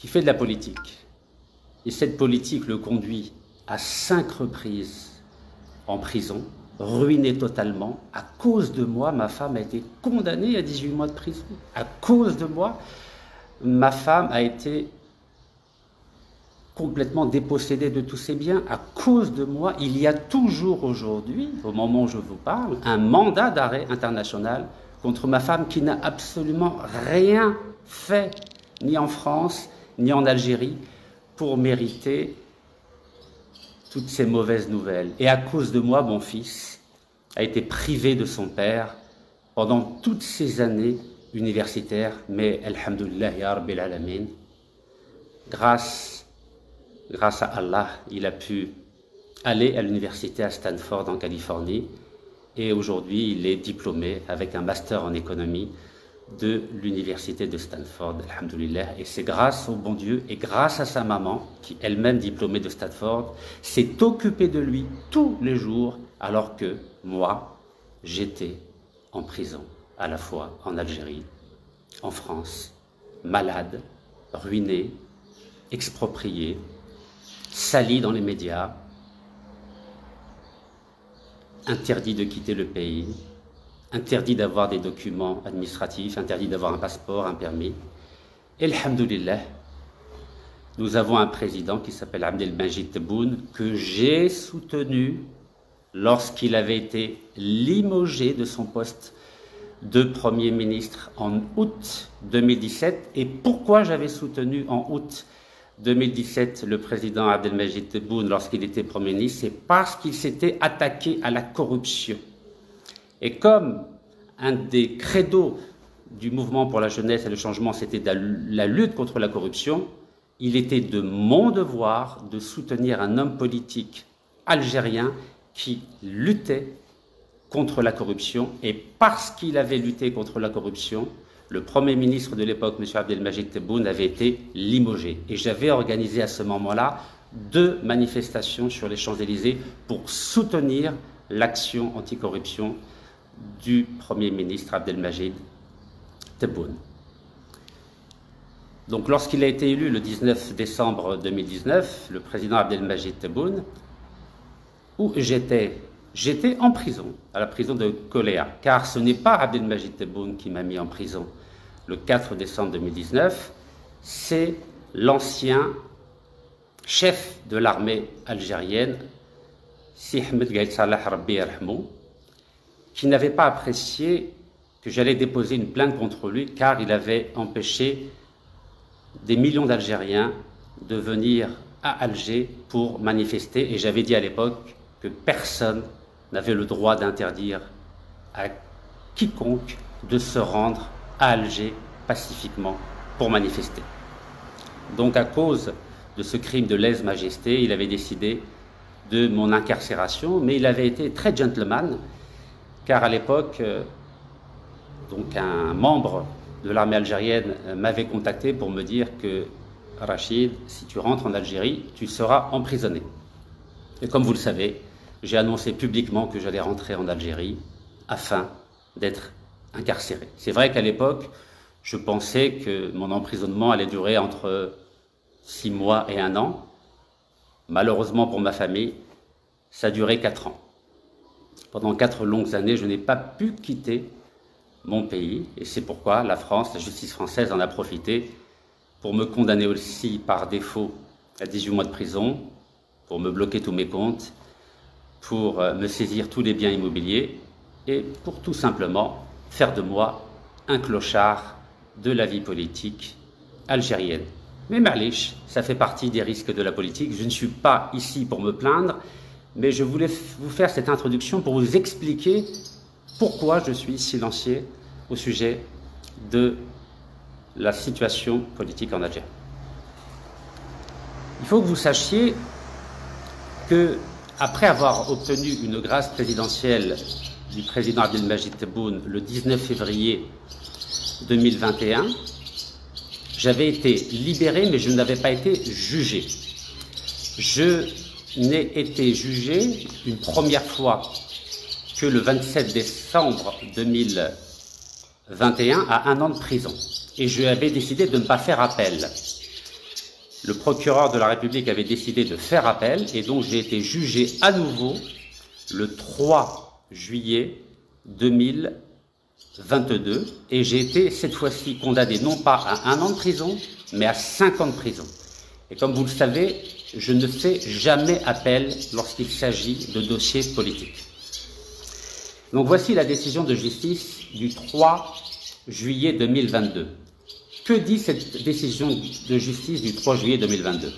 qui fait de la politique. Et cette politique le conduit à 5 reprises en prison, ruiné totalement. À cause de moi, ma femme a été condamnée à 18 mois de prison. À cause de moi, ma femme a été complètement dépossédée de tous ses biens. À cause de moi, il y a toujours aujourd'hui, au moment où je vous parle, un mandat d'arrêt international contre ma femme qui n'a absolument rien fait, ni en France, ni en Algérie, pour mériter toutes ces mauvaises nouvelles. Et à cause de moi, mon fils a été privé de son père pendant toutes ces années universitaires. Mais, alhamdoulilah, ya Rabbil Alamin, grâce à Allah, il a pu aller à l'université à Stanford en Californie. Et aujourd'hui, il est diplômé avec un master en économie de l'université de Stanford, alhamdoulilah. Et c'est grâce au bon Dieu et grâce à sa maman, qui elle-même diplômée de Stanford, s'est occupée de lui tous les jours, alors que moi, j'étais en prison, à la fois en Algérie, en France, malade, ruiné, exproprié, sali dans les médias, interdit de quitter le pays, interdit d'avoir des documents administratifs, interdit d'avoir un passeport, un permis. Et alhamdoulilah, nous avons un président qui s'appelle Abdelmajid Tebboune, que j'ai soutenu lorsqu'il avait été limogé de son poste de Premier ministre en août 2017. Et pourquoi j'avais soutenu en août 2017 le président Abdelmajid Tebboune lorsqu'il était Premier ministre? C'est parce qu'il s'était attaqué à la corruption. Et comme un des credos du mouvement pour la jeunesse et le changement, c'était la lutte contre la corruption, il était de mon devoir de soutenir un homme politique algérien qui luttait contre la corruption. Et parce qu'il avait lutté contre la corruption, le Premier ministre de l'époque, M. Abdelmajid Tebboune, avait été limogé. Et j'avais organisé à ce moment-là 2 manifestations sur les Champs-Élysées pour soutenir l'action anticorruption du Premier ministre Abdelmajid Tebboune. Donc lorsqu'il a été élu le 19 décembre 2019, le président Abdelmajid Tebboune, où j'étais en prison, à la prison de Koléa, car ce n'est pas Abdelmajid Tebboune qui m'a mis en prison le 4 décembre 2019, c'est l'ancien chef de l'armée algérienne, Si Ahmed Gaïd Salah Rabbi Yarhamou, qui n'avait pas apprécié que j'allais déposer une plainte contre lui, car il avait empêché des millions d'Algériens de venir à Alger pour manifester. Et j'avais dit à l'époque que personne n'avait le droit d'interdire à quiconque de se rendre à Alger pacifiquement pour manifester. Donc à cause de ce crime de lèse-majesté, il avait décidé de mon incarcération, mais il avait été très gentleman, car à l'époque, donc un membre de l'armée algérienne m'avait contacté pour me dire que Rachid, si tu rentres en Algérie, tu seras emprisonné. Et comme vous le savez, j'ai annoncé publiquement que j'allais rentrer en Algérie afin d'être incarcéré. C'est vrai qu'à l'époque, je pensais que mon emprisonnement allait durer entre 6 mois et 1 an. Malheureusement pour ma famille, ça a duré 4 ans. Pendant 4 longues années, je n'ai pas pu quitter mon pays, et c'est pourquoi la France, la justice française en a profité pour me condamner aussi par défaut à 18 mois de prison, pour me bloquer tous mes comptes, pour me saisir tous les biens immobiliers, et pour tout simplement faire de moi un clochard de la vie politique algérienne. Mais ma'lish, ça fait partie des risques de la politique. Je ne suis pas ici pour me plaindre, mais je voulais vous faire cette introduction pour vous expliquer pourquoi je suis silencieux au sujet de la situation politique en Algérie. Il faut que vous sachiez que, après avoir obtenu une grâce présidentielle du président Abdelmajid Tebboune le 19 février 2021, j'avais été libéré, mais je n'avais pas été jugé. Je n'ai été jugé une première fois que le 27 décembre 2021 à 1 an de prison. Et je avais décidé de ne pas faire appel. le procureur de la République avait décidé de faire appel et donc j'ai été jugé à nouveau le 3 juillet 2022 et j'ai été cette fois-ci condamné non pas à 1 an de prison, mais à 5 ans de prison. Et comme vous le savez, je ne fais jamais appel lorsqu'il s'agit de dossiers politiques. Donc voici la décision de justice du 3 juillet 2022. Que dit cette décision de justice du 3 juillet 2022?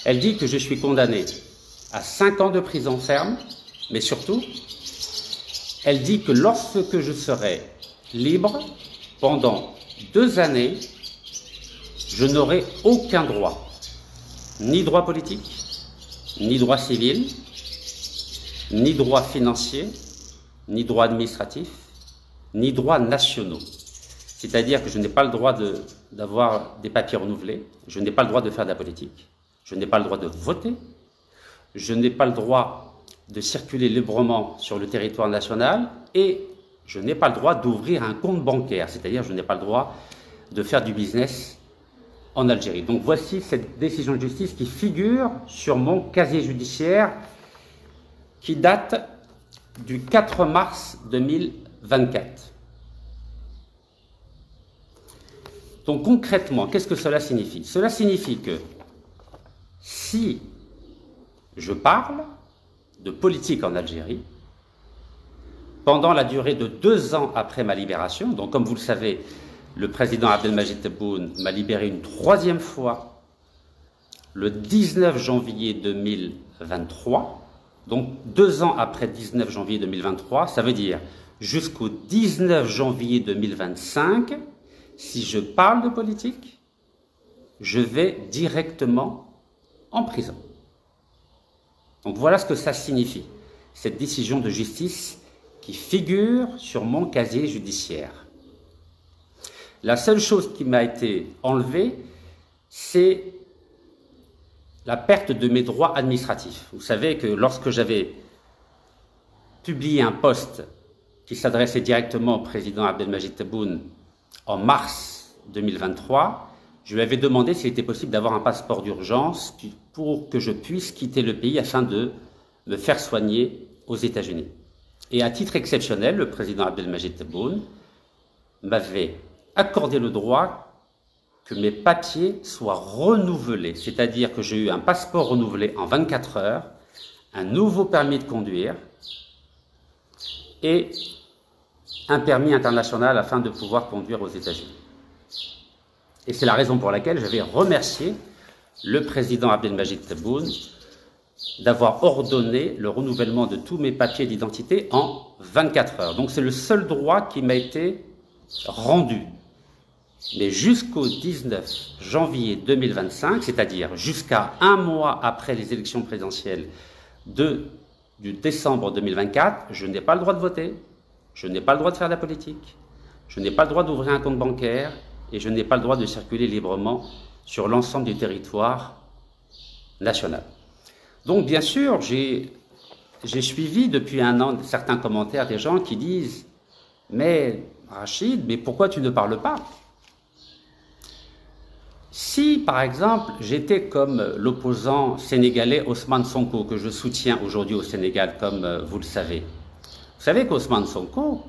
Elle dit que je suis condamné à 5 ans de prison ferme, mais surtout, elle dit que lorsque je serai libre, pendant 2 années, je n'aurai aucun droit, ni droit politique, ni droit civil, ni droit financier, ni droit administratif, ni droits nationaux. C'est-à-dire que je n'ai pas le droit d'avoir des papiers renouvelés, je n'ai pas le droit de faire de la politique, je n'ai pas le droit de voter, je n'ai pas le droit de circuler librement sur le territoire national et je n'ai pas le droit d'ouvrir un compte bancaire, c'est-à-dire je n'ai pas le droit de faire du business en Algérie. Donc voici cette décision de justice qui figure sur mon casier judiciaire qui date du 4 mars 2024. Donc concrètement, qu'est-ce que cela signifie? Cela signifie que si je parle de politique en Algérie, pendant la durée de 2 ans après ma libération, donc comme vous le savez, le président Abdelmadjid Tebboune m'a libéré une 3e fois le 19 janvier 2023, donc 2 ans après 19 janvier 2023, ça veut dire jusqu'au 19 janvier 2025, si je parle de politique, je vais directement en prison. Donc voilà ce que ça signifie, cette décision de justice qui figure sur mon casier judiciaire. La seule chose qui m'a été enlevée, c'est la perte de mes droits administratifs. Vous savez que lorsque j'avais publié un post qui s'adressait directement au président Abdelmadjid Tebboune en mars 2023, je lui avais demandé s'il était possible d'avoir un passeport d'urgence pour que je puisse quitter le pays afin de me faire soigner aux États-Unis. Et à titre exceptionnel, le président Abdelmadjid Tebboune m'avait accordé le droit que mes papiers soient renouvelés, c'est-à-dire que j'ai eu un passeport renouvelé en 24 heures, un nouveau permis de conduire et un permis international afin de pouvoir conduire aux États-Unis. Et c'est la raison pour laquelle j'avais remercié le président Abdelmadjid Tebboune d'avoir ordonné le renouvellement de tous mes papiers d'identité en 24 heures. Donc c'est le seul droit qui m'a été rendu. Mais jusqu'au 19 janvier 2025, c'est-à-dire jusqu'à 1 mois après les élections présidentielles du décembre 2024, je n'ai pas le droit de voter, je n'ai pas le droit de faire de la politique, je n'ai pas le droit d'ouvrir un compte bancaire et je n'ai pas le droit de circuler librement sur l'ensemble du territoire national. Donc bien sûr, j'ai suivi depuis 1 an certains commentaires des gens qui disent « Mais Rachid, mais pourquoi tu ne parles pas ?» Si, par exemple, j'étais comme l'opposant sénégalais Ousmane Sonko, que je soutiens aujourd'hui au Sénégal, comme vous le savez. Vous savez qu'Ousmane Sonko,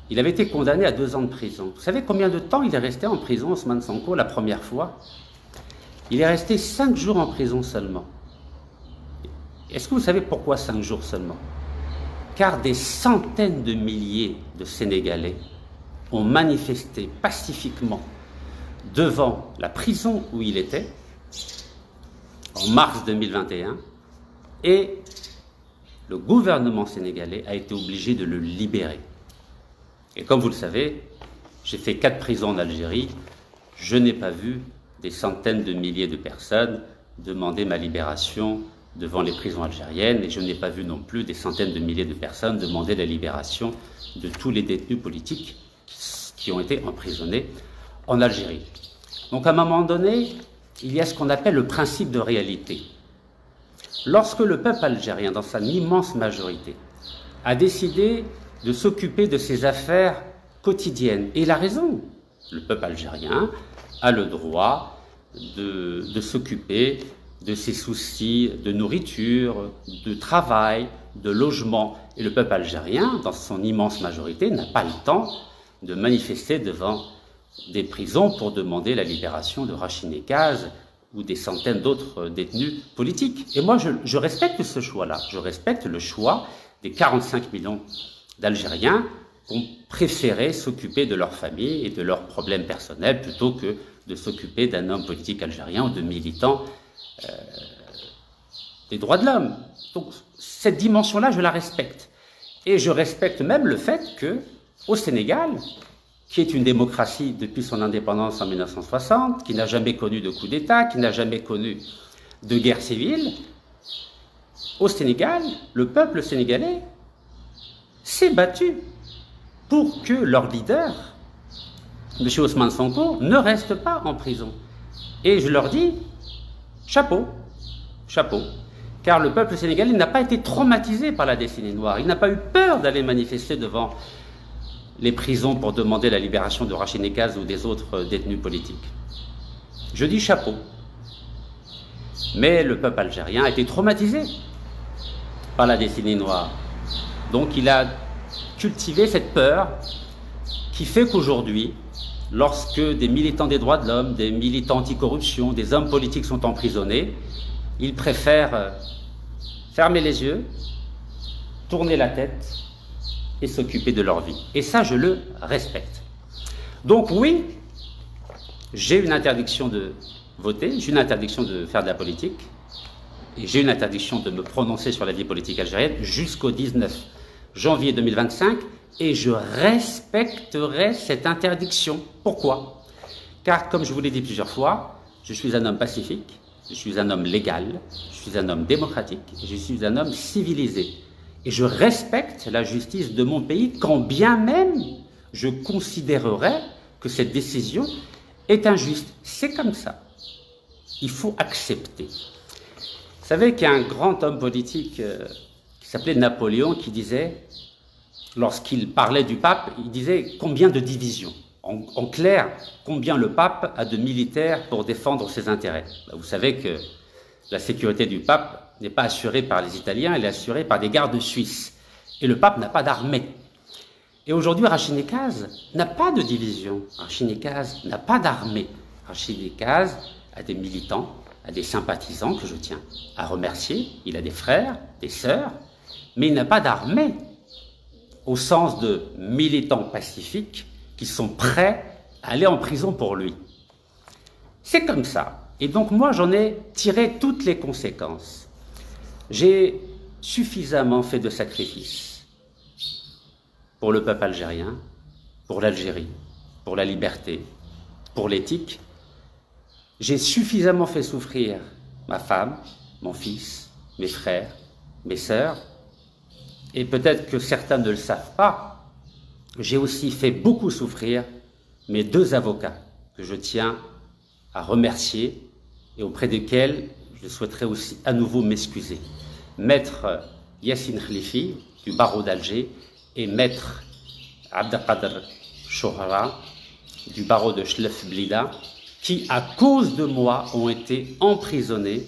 il avait été condamné à 2 ans de prison. Vous savez combien de temps il est resté en prison, Ousmane Sonko, la première fois? Il est resté 5 jours en prison seulement. Est-ce que vous savez pourquoi 5 jours seulement? Car des centaines de milliers de Sénégalais ont manifesté pacifiquement devant la prison où il était, en mars 2021, et le gouvernement sénégalais a été obligé de le libérer. Et comme vous le savez, j'ai fait 4 prisons en Algérie, je n'ai pas vu des centaines de milliers de personnes demander ma libération devant les prisons algériennes, et je n'ai pas vu non plus des centaines de milliers de personnes demander la libération de tous les détenus politiques qui ont été emprisonnés en Algérie. Donc à un moment donné, il y a ce qu'on appelle le principe de réalité. Lorsque le peuple algérien, dans sa immense majorité, a décidé de s'occuper de ses affaires quotidiennes, et il a raison, le peuple algérien a le droit de s'occuper de ses soucis de nourriture, de travail, de logement. Et le peuple algérien, dans son immense majorité, n'a pas le temps de manifester devant des prisons pour demander la libération de Rachid Nekaz ou des centaines d'autres détenus politiques. Et moi, je respecte ce choix-là. Je respecte le choix des 45 millions d'Algériens qui ont préféré s'occuper de leur famille et de leurs problèmes personnels plutôt que de s'occuper d'un homme politique algérien ou de militants des droits de l'homme. Donc, cette dimension-là, je la respecte. Et je respecte même le fait que, au Sénégal, qui est une démocratie depuis son indépendance en 1960, qui n'a jamais connu de coup d'État, qui n'a jamais connu de guerre civile, au Sénégal, le peuple sénégalais s'est battu pour que leur leader, M. Ousmane Sonko, ne reste pas en prison. Et je leur dis, chapeau, chapeau. Car le peuple sénégalais n'a pas été traumatisé par la décennie noire. Il n'a pas eu peur d'aller manifester devant les prisons pour demander la libération de Rachid Nekaz ou des autres détenus politiques. Je dis chapeau. Mais le peuple algérien a été traumatisé par la décennie noire. Donc il a cultivé cette peur qui fait qu'aujourd'hui, lorsque des militants des droits de l'homme, des militants anticorruption, des hommes politiques sont emprisonnés, ils préfèrent fermer les yeux, tourner la tête et s'occuper de leur vie. Et ça, je le respecte. Donc oui, j'ai une interdiction de voter, j'ai une interdiction de faire de la politique, et j'ai une interdiction de me prononcer sur la vie politique algérienne jusqu'au 19 janvier 2025, et je respecterai cette interdiction. Pourquoi? Car, comme je vous l'ai dit plusieurs fois, je suis un homme pacifique, je suis un homme légal, je suis un homme démocratique, je suis un homme civilisé. Et je respecte la justice de mon pays, quand bien même je considérerais que cette décision est injuste. C'est comme ça. Il faut accepter. Vous savez qu'il y a un grand homme politique qui s'appelait Napoléon qui disait, lorsqu'il parlait du pape, il disait combien de divisions. En clair, combien le pape a de militaires pour défendre ses intérêts. Vous savez que la sécurité du pape n'est pas assurée par les Italiens, elle est assurée par des gardes suisses. Et le pape n'a pas d'armée. Et aujourd'hui, Rachid Nekaz n'a pas de division. Rachid Nekaz n'a pas d'armée. Rachid Nekaz a des militants, a des sympathisants que je tiens à remercier. Il a des frères, des sœurs, mais il n'a pas d'armée au sens de militants pacifiques qui sont prêts à aller en prison pour lui. C'est comme ça. Et donc moi, j'en ai tiré toutes les conséquences. J'ai suffisamment fait de sacrifices pour le peuple algérien, pour l'Algérie, pour la liberté, pour l'éthique. J'ai suffisamment fait souffrir ma femme, mon fils, mes frères, mes sœurs. Et peut-être que certains ne le savent pas, j'ai aussi fait beaucoup souffrir mes deux avocats, que je tiens à remercier et auprès desquels je souhaiterais aussi à nouveau m'excuser. Maître Yassine Khlifi, du barreau d'Alger, et Maître Abdelkader Chouhara, du barreau de Chlef Blida, qui, à cause de moi, ont été emprisonnés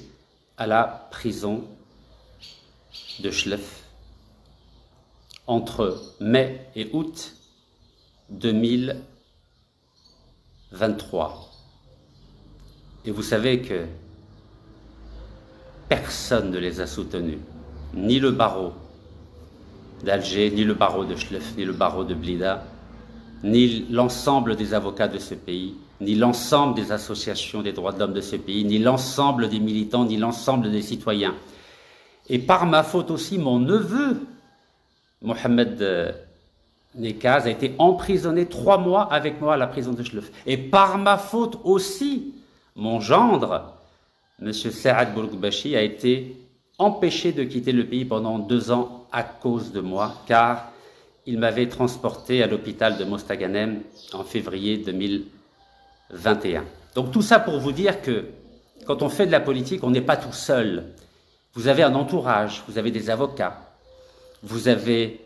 à la prison de Chlef entre mai et août 2023. Et vous savez que personne ne les a soutenus, ni le barreau d'Alger, ni le barreau de Chlef, ni le barreau de Blida, ni l'ensemble des avocats de ce pays, ni l'ensemble des associations des droits de l'homme de ce pays, ni l'ensemble des militants, ni l'ensemble des citoyens. Et par ma faute aussi, mon neveu, Mohamed Nekaz, a été emprisonné 3 mois avec moi à la prison de Chlef. Et par ma faute aussi, mon gendre, M. Saad Bourgbachi, a été empêché de quitter le pays pendant 2 ans à cause de moi, car il m'avait transporté à l'hôpital de Mostaganem en février 2021. Donc tout ça pour vous dire que quand on fait de la politique, on n'est pas tout seul. Vous avez un entourage, vous avez des avocats, vous avez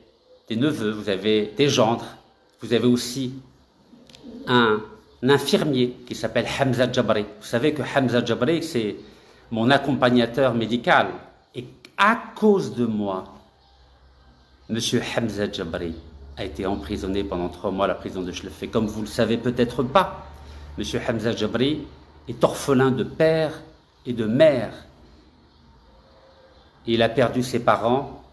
des neveux, vous avez des gendres, vous avez aussi un infirmier qui s'appelle Hamza Djabri. Vous savez que Hamza Djabri, c'est mon accompagnateur médical. Et à cause de moi, M. Hamza Djabri a été emprisonné pendant 3 mois à la prison de Chlef. Et comme vous ne le savez peut-être pas, M. Hamza Djabri est orphelin de père et de mère. Il a perdu ses parents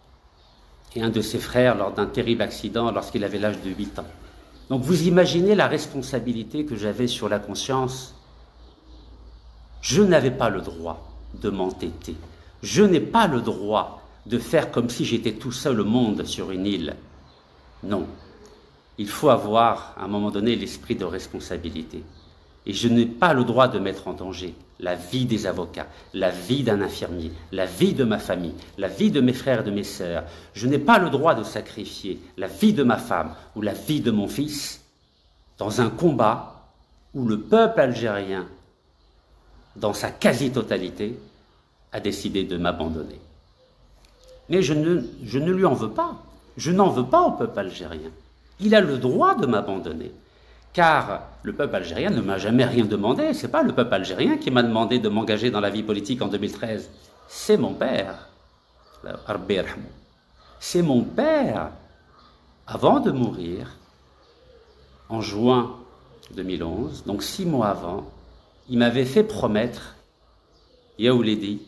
et un de ses frères lors d'un terrible accident lorsqu'il avait l'âge de 8 ans. Donc vous imaginez la responsabilité que j'avais sur la conscience. Je n'avais pas le droit de m'entêter. Je n'ai pas le droit de faire comme si j'étais tout seul au monde sur une île. Non. Il faut avoir, à un moment donné, l'esprit de responsabilité. Et je n'ai pas le droit de mettre en danger la vie des avocats, la vie d'un infirmier, la vie de ma famille, la vie de mes frères et de mes sœurs. Je n'ai pas le droit de sacrifier la vie de ma femme ou la vie de mon fils dans un combat où le peuple algérien, dans sa quasi-totalité, a décidé de m'abandonner. Mais je ne lui en veux pas. Je n'en veux pas au peuple algérien. Il a le droit de m'abandonner. Car le peuple algérien ne m'a jamais rien demandé. Ce n'est pas le peuple algérien qui m'a demandé de m'engager dans la vie politique en 2013. C'est mon père. C'est mon père. Avant de mourir, en juin 2011, donc 6 mois avant, il m'avait fait promettre, Ya Ouledi,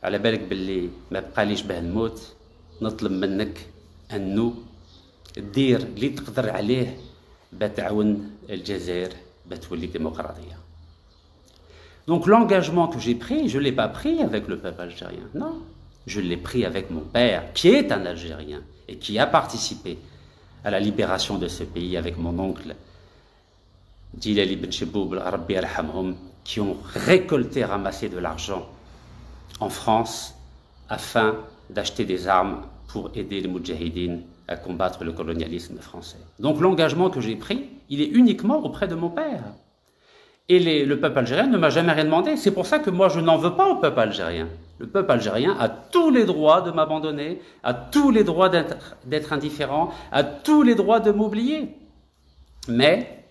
على بالك باللي ما بقاليش باه نموت نطلب منك انه دير اللي تقدر عليه بتعاون الجزائر بتولي démocratie. Donc l'engagement que j'ai pris, je ne l'ai pas pris avec le peuple algérien, non. Je l'ai pris avec mon père, qui est un Algérien, et qui a participé à la libération de ce pays avec mon oncle Djilali Ben Cheboub, Rabbi Arhamhum, qui ont récolté, ramassé de l'argent en France afin d'acheter des armes pour aider les Moudjahidines à combattre le colonialisme français. Donc l'engagement que j'ai pris, il est uniquement auprès de mon père. Et le peuple algérien ne m'a jamais rien demandé. C'est pour ça que moi je n'en veux pas au peuple algérien. Le peuple algérien a tous les droits de m'abandonner, a tous les droits d'être indifférent, a tous les droits de m'oublier. Mais,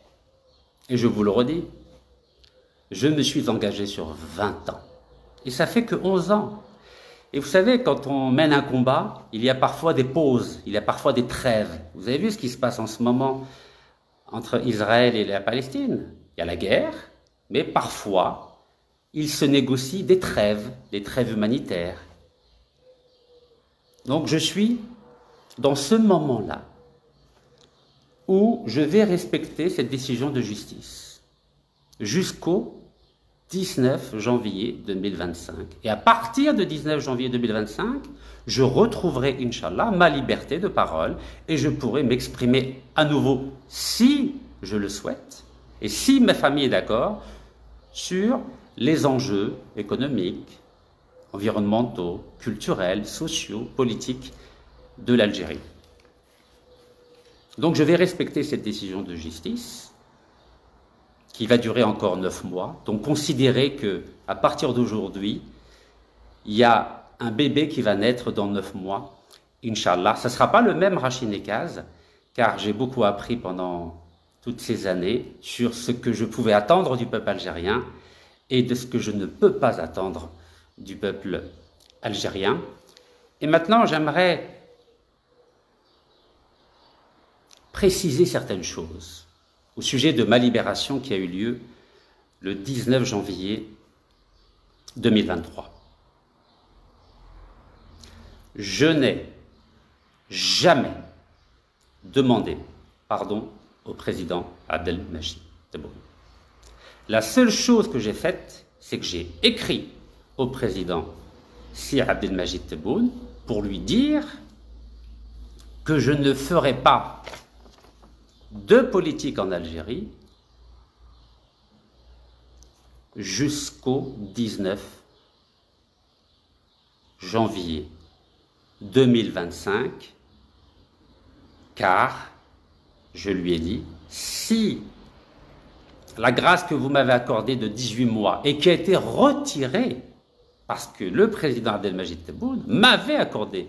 et je vous le redis, je me suis engagé sur 20 ans. Et ça fait que 11 ans. Et vous savez, quand on mène un combat, il y a parfois des pauses, il y a parfois des trêves. Vous avez vu ce qui se passe en ce moment entre Israël et la Palestine? Il y a la guerre, mais parfois, il se négocie des trêves humanitaires. Donc je suis dans ce moment-là où je vais respecter cette décision de justice jusqu'au 19 janvier 2025. Et à partir de 19 janvier 2025, je retrouverai, Inch'Allah, ma liberté de parole et je pourrai m'exprimer à nouveau, si je le souhaite, et si ma famille est d'accord, sur les enjeux économiques, environnementaux, culturels, sociaux, politiques de l'Algérie. Donc je vais respecter cette décision de justice qui va durer encore 9 mois. Donc considérez qu'à partir d'aujourd'hui, il y a un bébé qui va naître dans 9 mois, Inch'Allah. Ce ne sera pas le même Rachid Nekaz, car j'ai beaucoup appris pendant toutes ces années sur ce que je pouvais attendre du peuple algérien et de ce que je ne peux pas attendre du peuple algérien. Et maintenant, j'aimerais préciser certaines choses au sujet de ma libération qui a eu lieu le 19 janvier 2023. Je n'ai jamais demandé pardon au président Abdelmajid Tebboune. La seule chose que j'ai faite, c'est que j'ai écrit au président Si Abdelmajid Tebboune pour lui dire que je ne ferai pas de politique en Algérie jusqu'au 19 janvier 2025, car, je lui ai dit, si la grâce que vous m'avez accordée de 18 mois et qui a été retirée parce que le président Abdelmajid Tebboune m'avait accordé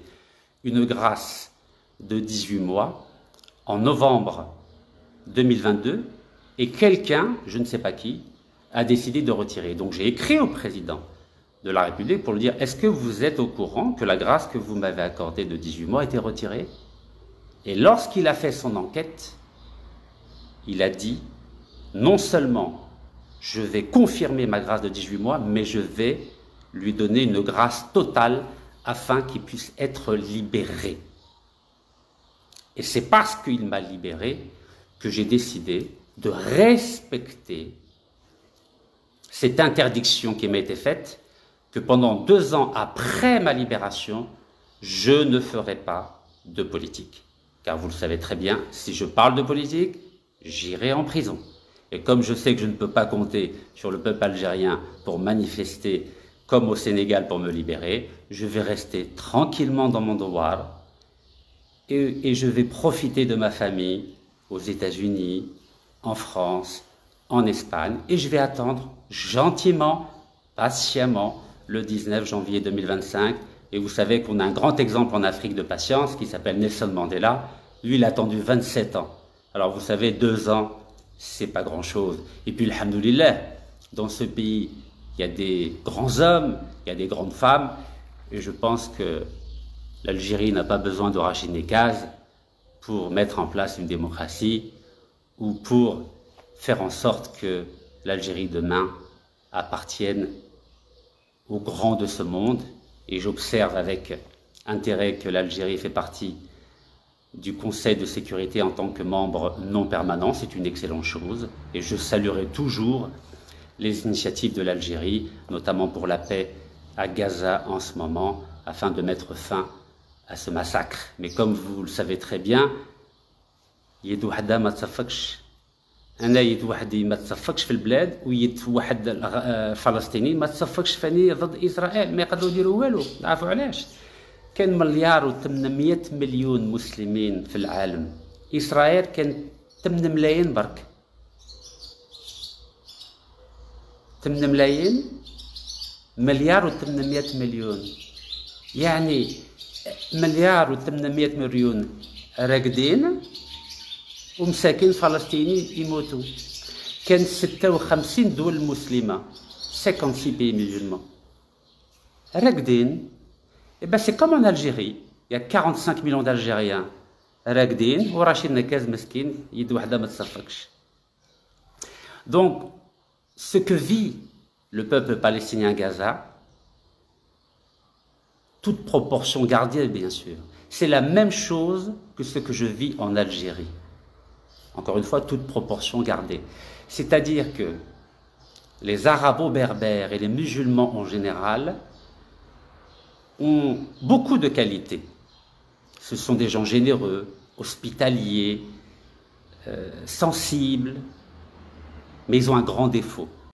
une grâce de 18 mois en novembre 2022, Et quelqu'un, je ne sais pas qui, a décidé de retirer. Donc j'ai écrit au président de la République pour lui dire, est-ce que vous êtes au courant que la grâce que vous m'avez accordée de 18 mois a été retirée? Et lorsqu'il a fait son enquête, il a dit, non seulement je vais confirmer ma grâce de 18 mois, mais je vais lui donner une grâce totale afin qu'il puisse être libéré. Et c'est parce qu'il m'a libéré que j'ai décidé de respecter cette interdiction qui m'a été faite, que pendant 2 ans après ma libération, je ne ferai pas de politique. Car vous le savez très bien, si je parle de politique, j'irai en prison. Et comme je sais que je ne peux pas compter sur le peuple algérien pour manifester comme au Sénégal pour me libérer, je vais rester tranquillement dans mon devoir et je vais profiter de ma famille aux États-Unis, en France, en Espagne, et je vais attendre gentiment, patiemment, le 19 janvier 2025. Et vous savez qu'on a un grand exemple en Afrique de patience qui s'appelle Nelson Mandela. Lui, il a attendu 27 ans. Alors vous savez, 2 ans, c'est pas grand-chose. Et puis, alhamdoulilah, dans ce pays, il y a des grands hommes, il y a des grandes femmes, et je pense que l'Algérie n'a pas besoin de Rachid Nekaz pour mettre en place une démocratie ou pour faire en sorte que l'Algérie demain appartienne aux grands de ce monde. Et j'observe avec intérêt que l'Algérie fait partie du Conseil de sécurité en tant que membre non permanent. C'est une excellente chose. Et je saluerai toujours les initiatives de l'Algérie, notamment pour la paix à Gaza en ce moment, afin de mettre fin à ce massacre. Mais comme vous le savez très bien, يد وحده ما تصفقش. انا يد وحدي ما تصفقش في البلاد ويد واحد فلسطيني ما تصفقش فاني ضد اسرائيل. ما يقدروا يديروا والو. عارفوا علاش؟ كان 1,800,000,000 مسلمين في العالم. اسرائيل كان 8 ملايين برك. 8 ملايين، 1,800,000,000. يعني 1,800,000,000 راقدين ومساكين فلسطينيين يموتوا. كان 56 دول مسلمة، 56 pays musulmans راقدين. Et ben c'est comme en Algérie, il y a 45 millions d'Algériens راقدين وراشد نكاز مسكين يد وحده ما تصفقش. Donc ce que vit le peuple palestinien à Gaza, toute proportion gardée bien sûr, c'est la même chose que ce que je vis en Algérie. Encore une fois, toute proportion gardée. C'est-à-dire que les arabo-berbères et les musulmans en général ont beaucoup de qualités. Ce sont des gens généreux, hospitaliers, sensibles, mais ils ont un grand défaut.